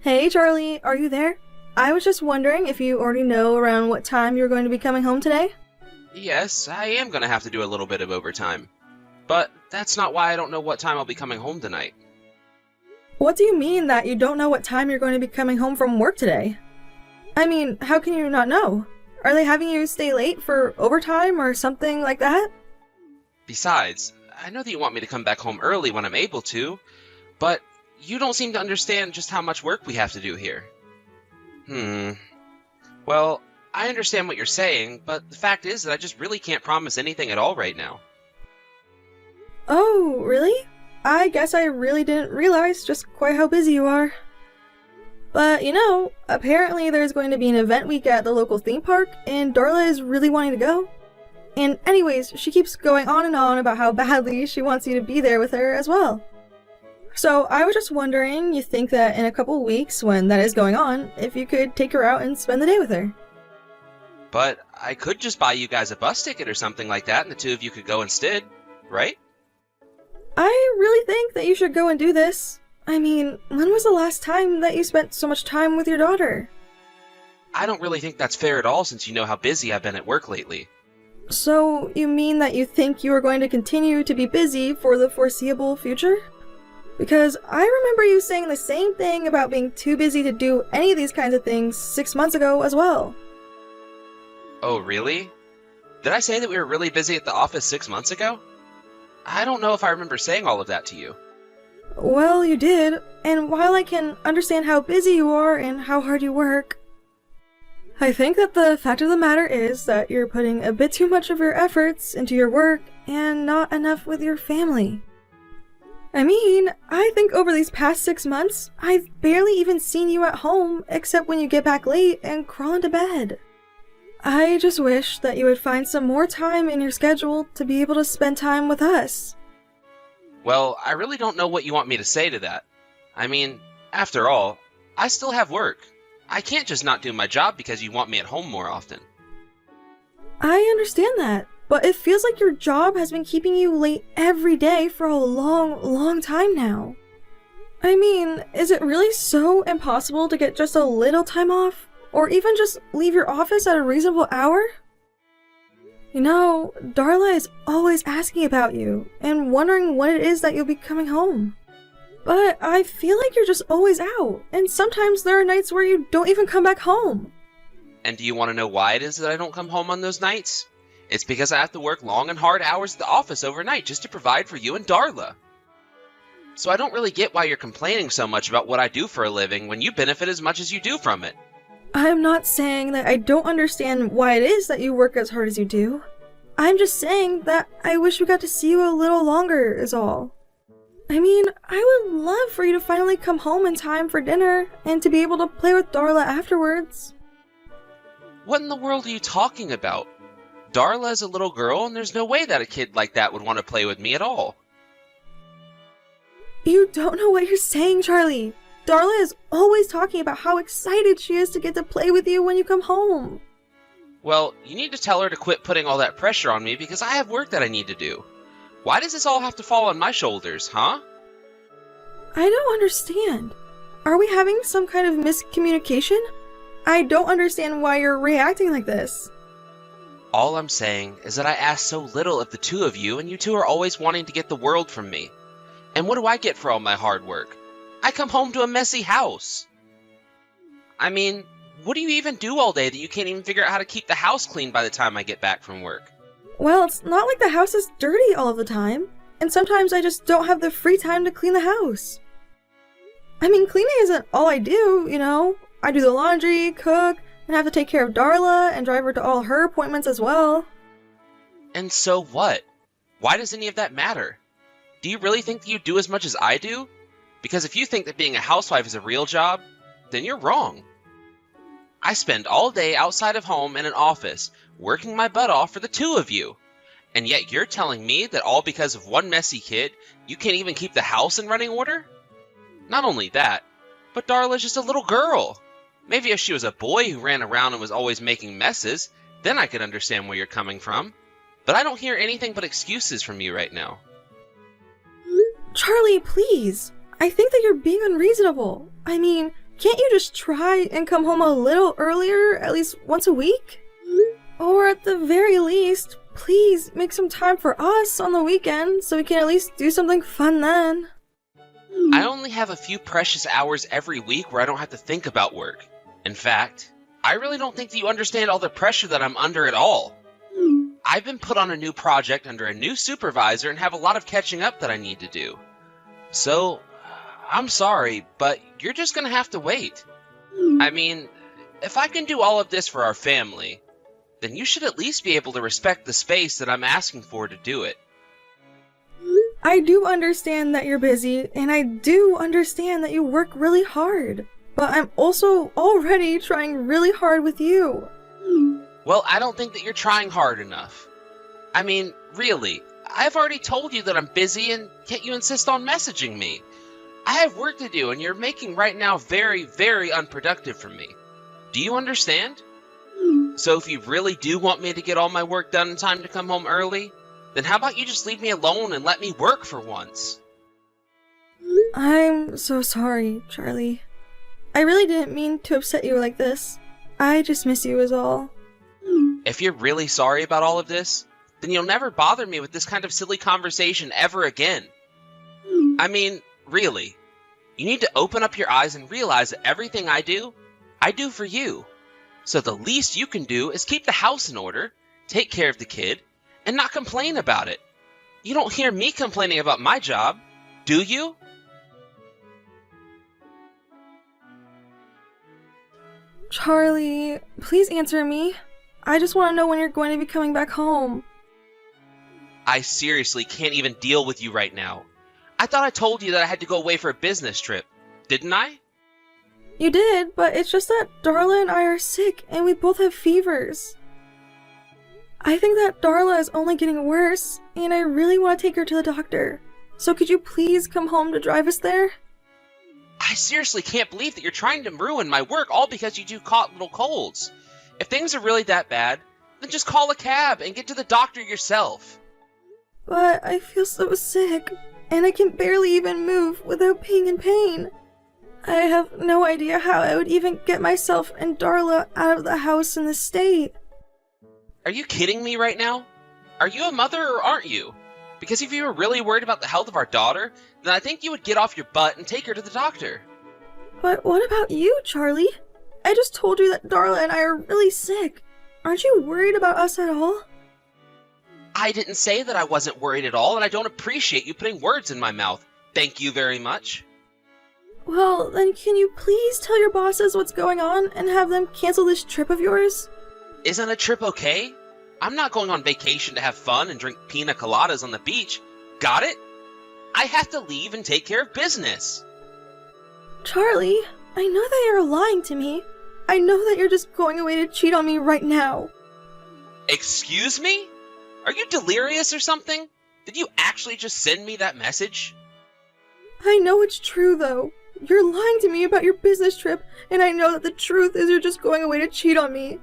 Hey Charlie, are you there? I was just wondering if you already know around what time you're going to be coming home today? Yes, I am gonna have to do a little bit of overtime. But that's not why I don't know what time I'll be coming home tonight. What do you mean that you don't know what time you're going to be coming home from work today? I mean, how can you not know? Are they having you stay late for overtime or something like that? Besides, I know that you want me to come back home early when I'm able to, but you don't seem to understand just how much work we have to do here. Well, I understand what you're saying, but the fact is that I just really can't promise anything at all right now. Oh, really? I guess I really didn't realize just quite how busy you are. But apparently there's going to be an event week at the local theme park, and Darla is really wanting to go. And anyways, she keeps going on and on about how badly she wants you to be there with her as well. So I was just wondering, you think that in a couple weeks when that is going on, if you could take her out and spend the day with her? But I could just buy you guys a bus ticket or something like that, and the two of you could go instead, right? I really think that you should go and do this. I mean, when was the last time that you spent so much time with your daughter? I don't really think that's fair at all since you know how busy I've been at work lately. So, you mean that you think you are going to continue to be busy for the foreseeable future? Because I remember you saying the same thing about being too busy to do any of these kinds of things 6 months ago as well. Oh, really? Did I say that we were really busy at the office 6 months ago? I don't know if I remember saying all of that to you. Well, you did, and while I can understand how busy you are and how hard you work, I think that the fact of the matter is that you're putting a bit too much of your efforts into your work and not enough with your family. I mean, I think over these past 6 months, I've barely even seen you at home except when you get back late and crawl into bed. I just wish that you would find some more time in your schedule to be able to spend time with us. Well, I really don't know what you want me to say to that. I mean, after all, I still have work. I can't just not do my job because you want me at home more often. I understand that, but it feels like your job has been keeping you late every day for a long, long time now. I mean, is it really so impossible to get just a little time off? Or even just leave your office at a reasonable hour? Darla is always asking about you and wondering when it is that you'll be coming home. But I feel like you're just always out, and sometimes there are nights where you don't even come back home. And do you want to know why it is that I don't come home on those nights? It's because I have to work long and hard hours at the office overnight just to provide for you and Darla. So I don't really get why you're complaining so much about what I do for a living when you benefit as much as you do from it. I'm not saying that I don't understand why it is that you work as hard as you do. I'm just saying that I wish we got to see you a little longer is all. I mean, I would love for you to finally come home in time for dinner and to be able to play with Darla afterwards. What in the world are you talking about? Darla is a little girl and there's no way that a kid like that would want to play with me at all. You don't know what you're saying, Charlie. Darla is always talking about how excited she is to get to play with you when you come home. Well, you need to tell her to quit putting all that pressure on me because I have work that I need to do. Why does this all have to fall on my shoulders, huh? I don't understand. Are we having some kind of miscommunication? I don't understand why you're reacting like this. All I'm saying is that I ask so little of the two of you and you two are always wanting to get the world from me. And what do I get for all my hard work? I come home to a messy house. I mean, what do you even do all day that you can't even figure out how to keep the house clean by the time I get back from work? Well, it's not like the house is dirty all of the time, and sometimes I just don't have the free time to clean the house. I mean, cleaning isn't all I do, I do the laundry, cook, and have to take care of Darla and drive her to all her appointments as well. And so what? Why does any of that matter? Do you really think that you do as much as I do? Because if you think that being a housewife is a real job, then you're wrong. I spend all day outside of home in an office, working my butt off for the two of you. And yet you're telling me that all because of one messy kid, you can't even keep the house in running order? Not only that, but Darla's just a little girl. Maybe if she was a boy who ran around and was always making messes, then I could understand where you're coming from. But I don't hear anything but excuses from you right now. Charlie, please. I think that you're being unreasonable. I mean, Can't you just try and come home a little earlier, at least once a week? Or at the very least, please make some time for us on the weekend so we can at least do something fun then. I only have a few precious hours every week where I don't have to think about work. In fact, I really don't think that you understand all the pressure that I'm under at all. I've been put on a new project under a new supervisor and have a lot of catching up that I need to do. So, I'm sorry, but you're just gonna have to wait. I mean, if I can do all of this for our family, then you should at least be able to respect the space that I'm asking for to do it. I do understand that you're busy, and I do understand that you work really hard. But I'm also already trying really hard with you. Well, I don't think that you're trying hard enough. I mean, really, I've already told you that I'm busy, and yet you insist on messaging me. I have work to do, and you're making right now very, very unproductive for me. Do you understand? So if you really do want me to get all my work done in time to come home early, then how about you just leave me alone and let me work for once? I'm so sorry, Charlie. I really didn't mean to upset you like this. I just miss you is all. If you're really sorry about all of this, then you'll never bother me with this kind of silly conversation ever again. I mean, really, you need to open up your eyes and realize that everything I do for you. So the least you can do is keep the house in order, take care of the kid, and not complain about it. You don't hear me complaining about my job, do you? Charlie, please answer me. I just want to know when you're going to be coming back home. I seriously can't even deal with you right now. I thought I told you that I had to go away for a business trip, didn't I? You did, but it's just that Darla and I are sick and we both have fevers. I think that Darla is only getting worse, and I really want to take her to the doctor. So could you please come home to drive us there? I seriously can't believe that you're trying to ruin my work all because you two caught little colds. If things are really that bad, then just call a cab and get to the doctor yourself. But I feel so sick, and I can barely even move without being in pain. I have no idea how I would even get myself and Darla out of the house in this state. Are you kidding me right now? Are you a mother or aren't you? Because if you were really worried about the health of our daughter, then I think you would get off your butt and take her to the doctor. But what about you, Charlie? I just told you that Darla and I are really sick. Aren't you worried about us at all? I didn't say that I wasn't worried at all, and I don't appreciate you putting words in my mouth. Thank you very much. Well, then can you please tell your bosses what's going on and have them cancel this trip of yours? Isn't a trip okay? I'm not going on vacation to have fun and drink pina coladas on the beach. Got it? I have to leave and take care of business. Charlie, I know that you're lying to me. I know that you're just going away to cheat on me right now. Excuse me? Are you delirious or something? Did you actually just send me that message? I know it's true, though. You're lying to me about your business trip, and I know that the truth is you're just going away to cheat on me.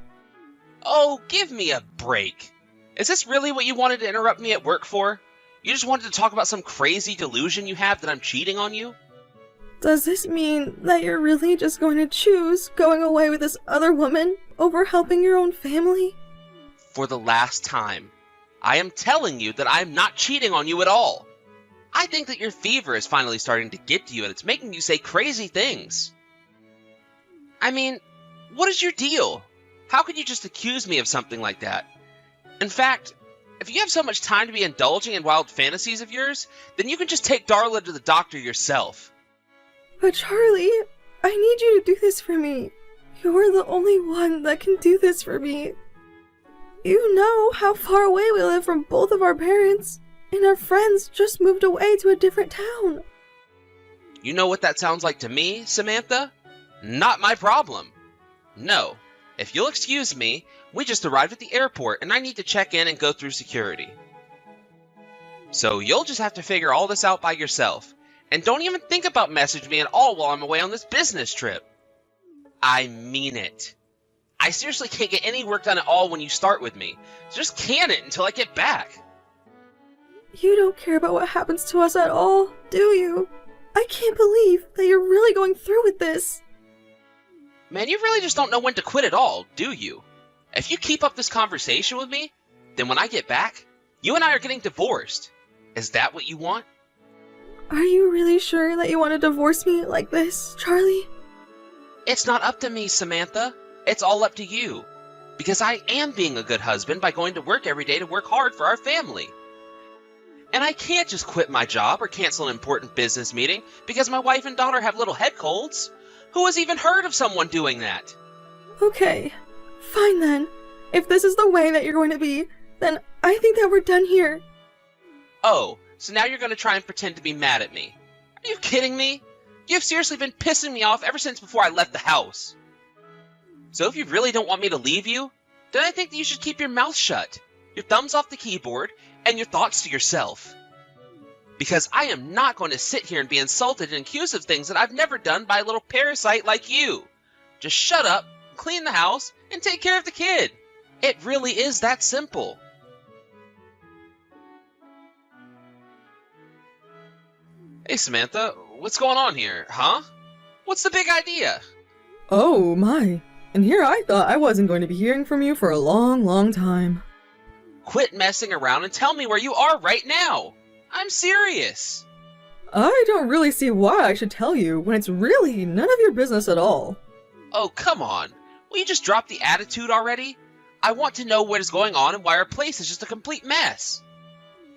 Oh, give me a break. Is this really what you wanted to interrupt me at work for? You just wanted to talk about some crazy delusion you have that I'm cheating on you? Does this mean that you're really just going to choose going away with this other woman over helping your own family? For the last time, I am telling you that I'm not cheating on you at all. I think that your fever is finally starting to get to you and it's making you say crazy things. I mean, what is your deal? How could you just accuse me of something like that? In fact, if you have so much time to be indulging in wild fantasies of yours, then you can just take Darla to the doctor yourself. But Charlie, I need you to do this for me. You're the only one that can do this for me. You know how far away we live from both of our parents, and our friends just moved away to a different town. You know what that sounds like to me, Samantha? Not my problem. No. If you'll excuse me, we just arrived at the airport and I need to check in and go through security. So you'll just have to figure all this out by yourself. And don't even think about messaging me at all while I'm away on this business trip. I mean it. I seriously can't get any work done at all when you start with me. So just can it until I get back. You don't care about what happens to us at all, do you? I can't believe that you're really going through with this. Man, you really just don't know when to quit at all, do you? If you keep up this conversation with me, then when I get back, you and I are getting divorced. Is that what you want? Are you really sure that you want to divorce me like this, Charlie? It's not up to me, Samantha. It's all up to you. Because I am being a good husband by going to work every day to work hard for our family. And I can't just quit my job or cancel an important business meeting because my wife and daughter have little head colds. Who has even heard of someone doing that? Okay, fine then. If this is the way that you're going to be, then I think that we're done here. Oh, so now you're going to try and pretend to be mad at me. Are you kidding me? You've seriously been pissing me off ever since before I left the house. So if you really don't want me to leave you, then I think that you should keep your mouth shut, your thumbs off the keyboard, and your thoughts to yourself. Because I am not going to sit here and be insulted and accused of things that I've never done by a little parasite like you. Just shut up, clean the house, and take care of the kid. It really is that simple. Hey Samantha, what's going on here, huh? What's the big idea? Oh my, and here I thought I wasn't going to be hearing from you for a long, long time. Quit messing around and tell me where you are right now. I'm serious. I don't really see why I should tell you when it's really none of your business at all. Oh, come on. Will you just drop the attitude already? I want to know what is going on and why our place is just a complete mess.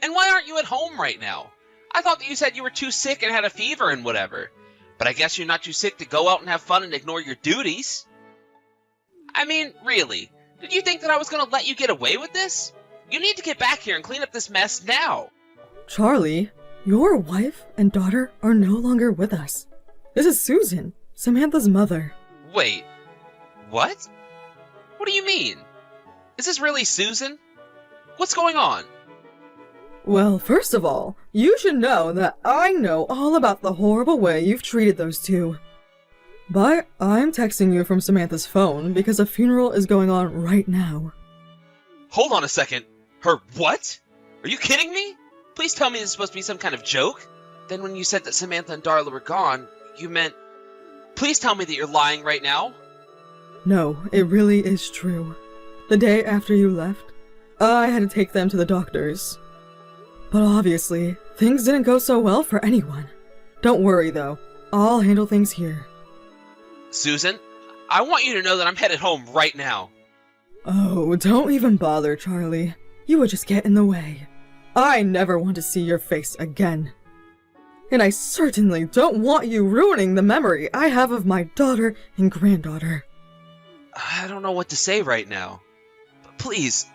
And why aren't you at home right now? I thought that you said you were too sick and had a fever and whatever. But I guess you're not too sick to go out and have fun and ignore your duties. I mean, really, did you think that I was going to let you get away with this? You need to get back here and clean up this mess now. Charlie, your wife and daughter are no longer with us. This is Susan, Samantha's mother. Wait, what? What do you mean? Is this really Susan? What's going on? Well, first of all, you should know that I know all about the horrible way you've treated those two. But I'm texting you from Samantha's phone because a funeral is going on right now. Hold on a second. Her what? Are you kidding me? Please tell me this is supposed to be some kind of joke. Then when you said that Samantha and Darla were gone, you meant... Please tell me that you're lying right now. No, it really is true. The day after you left, I had to take them to the doctors. But obviously, things didn't go so well for anyone. Don't worry though, I'll handle things here. Susan, I want you to know that I'm headed home right now. Oh, don't even bother, Charlie. You would just get in the way. I never want to see your face again. And I certainly don't want you ruining the memory I have of my daughter and granddaughter. I don't know what to say right now. But please,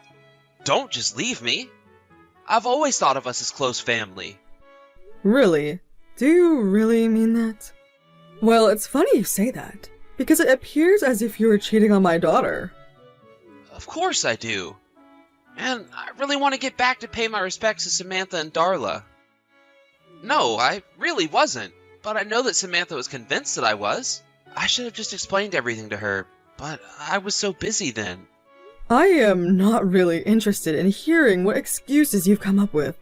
don't just leave me. I've always thought of us as close family. Really? Do you really mean that? Well, it's funny you say that, because it appears as if you were cheating on my daughter. Of course I do. And I really want to get back to pay my respects to Samantha and Darla. No, I really wasn't. But I know that Samantha was convinced that I was. I should have just explained everything to her, but I was so busy then. I am not really interested in hearing what excuses you've come up with.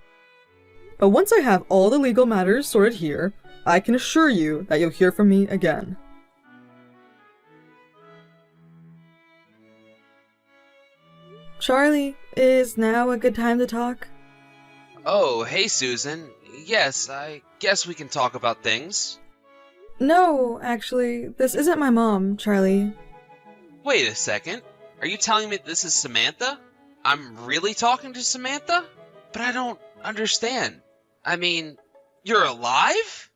But once I have all the legal matters sorted here, I can assure you that you'll hear from me again. Charlie, is now a good time to talk? Oh, hey Susan. Yes, I guess we can talk about things. No, actually, this isn't my mom, Charlie. Wait a second. Are you telling me this is Samantha? I'm really talking to Samantha? But I don't understand. I mean, you're alive?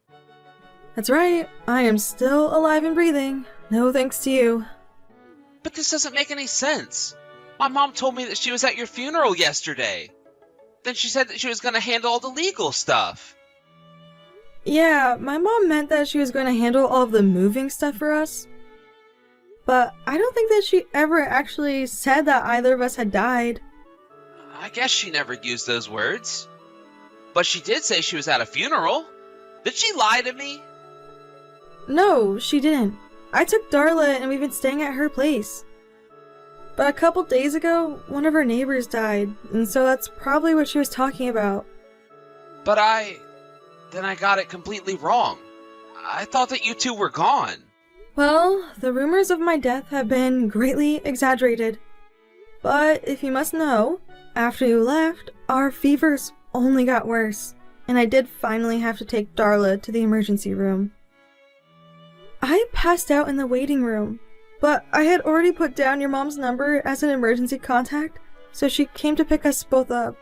That's right, I am still alive and breathing. No thanks to you. But this doesn't make any sense. My mom told me that she was at your funeral yesterday. Then she said that she was going to handle all the legal stuff. Yeah, my mom meant that she was going to handle all of the moving stuff for us. But I don't think that she ever actually said that either of us had died. I guess she never used those words. But she did say she was at a funeral. Did she lie to me? No, she didn't. I took Darla and we've been staying at her place. But a couple days ago, one of her neighbors died, and so that's probably what she was talking about. But then I got it completely wrong. I thought that you two were gone. Well, the rumors of my death have been greatly exaggerated. But if you must know, after you left, our fevers only got worse, and I did finally have to take Darla to the emergency room. I passed out in the waiting room, but I had already put down your mom's number as an emergency contact, so she came to pick us both up.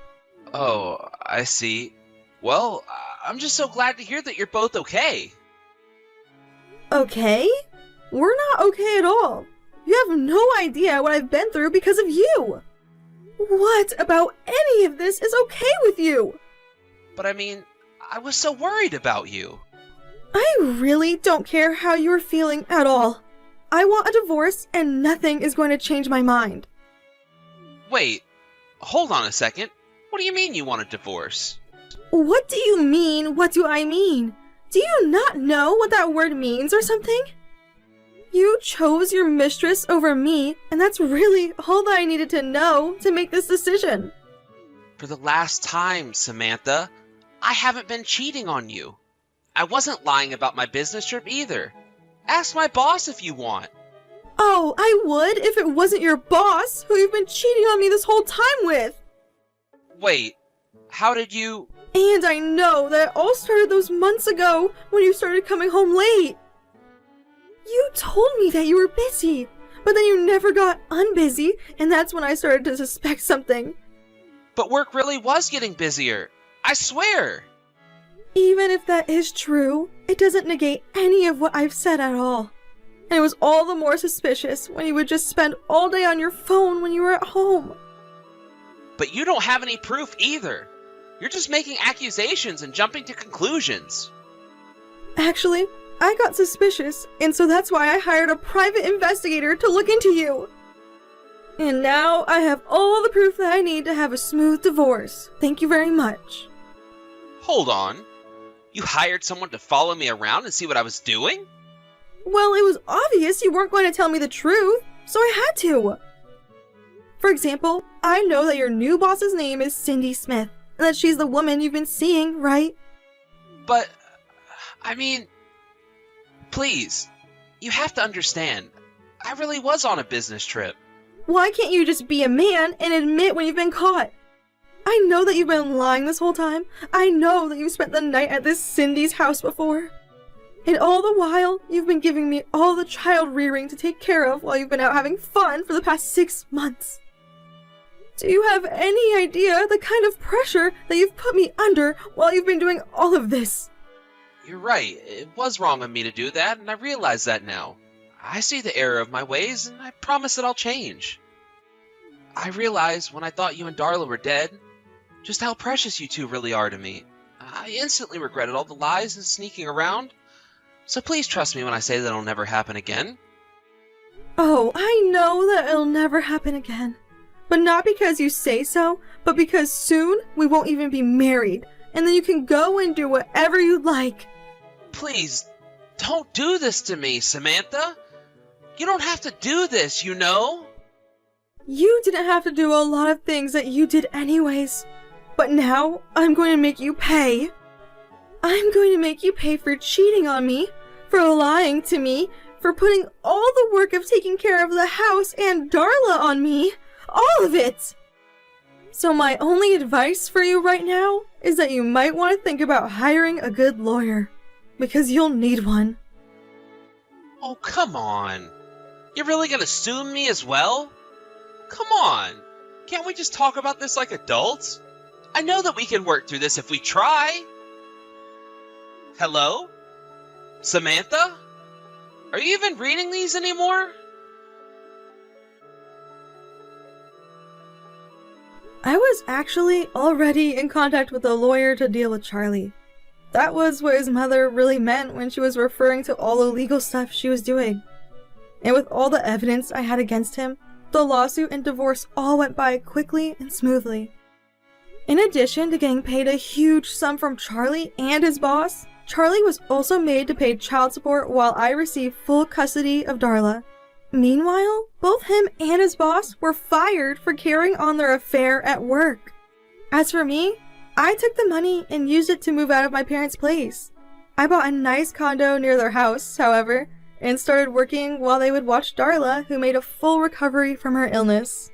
Oh, I see. Well, I'm just so glad to hear that you're both okay. Okay? We're not okay at all. You have no idea what I've been through because of you. What about any of this is okay with you? But I mean, I was so worried about you. I really don't care how you're feeling at all. I want a divorce and nothing is going to change my mind. Wait, hold on a second. What do you mean you want a divorce? What do you mean? What do I mean? Do you not know what that word means or something? You chose your mistress over me, and that's really all that I needed to know to make this decision. For the last time, Samantha, I haven't been cheating on you. I wasn't lying about my business trip either. Ask my boss if you want. Oh, I would if it wasn't your boss, who you've been cheating on me this whole time with. Wait, how did you... And I know that it all started those months ago when you started coming home late. You told me that you were busy, but then you never got unbusy, and that's when I started to suspect something. But work really was getting busier. I swear. Even if that is true, it doesn't negate any of what I've said at all. And it was all the more suspicious when you would just spend all day on your phone when you were at home. But you don't have any proof either. You're just making accusations and jumping to conclusions. Actually, I got suspicious, and so that's why I hired a private investigator to look into you. And now I have all the proof that I need to have a smooth divorce. Thank you very much. Hold on. You hired someone to follow me around and see what I was doing? Well, it was obvious you weren't going to tell me the truth, so I had to. For example, I know that your new boss's name is Cindy Smith, and that she's the woman you've been seeing, right? But, I mean, please, you have to understand, I really was on a business trip. Why can't you just be a man and admit when you've been caught? I know that you've been lying this whole time. I know that you've spent the night at this Cindy's house before. And all the while, you've been giving me all the child rearing to take care of while you've been out having fun for the past 6 months. Do you have any idea the kind of pressure that you've put me under while you've been doing all of this? You're right, it was wrong of me to do that, and I realize that now. I see the error of my ways, and I promise that I'll change. I realized when I thought you and Darla were dead, just how precious you two really are to me. I instantly regretted all the lies and sneaking around, so please trust me when I say that it'll never happen again. Oh, I know that it'll never happen again. But not because you say so, but because soon we won't even be married, and then you can go and do whatever you'd like. Please, don't do this to me, Samantha. You don't have to do this, you know? You didn't have to do a lot of things that you did anyways. But now, I'm going to make you pay. I'm going to make you pay for cheating on me, for lying to me, for putting all the work of taking care of the house and Darla on me. All of it! So my only advice for you right now is that you might want to think about hiring a good lawyer. Because you'll need one. Oh, come on. You're really gonna sue me as well? Come on. Can't we just talk about this like adults? I know that we can work through this if we try. Hello? Samantha? Are you even reading these anymore? I was actually already in contact with a lawyer to deal with Charlie. That was what his mother really meant when she was referring to all the legal stuff she was doing. And with all the evidence I had against him, the lawsuit and divorce all went by quickly and smoothly. In addition to getting paid a huge sum from Charlie and his boss, Charlie was also made to pay child support while I received full custody of Darla. Meanwhile, both him and his boss were fired for carrying on their affair at work. As for me, I took the money and used it to move out of my parents' place. I bought a nice condo near their house, however, and started working while they would watch Darla, who made a full recovery from her illness.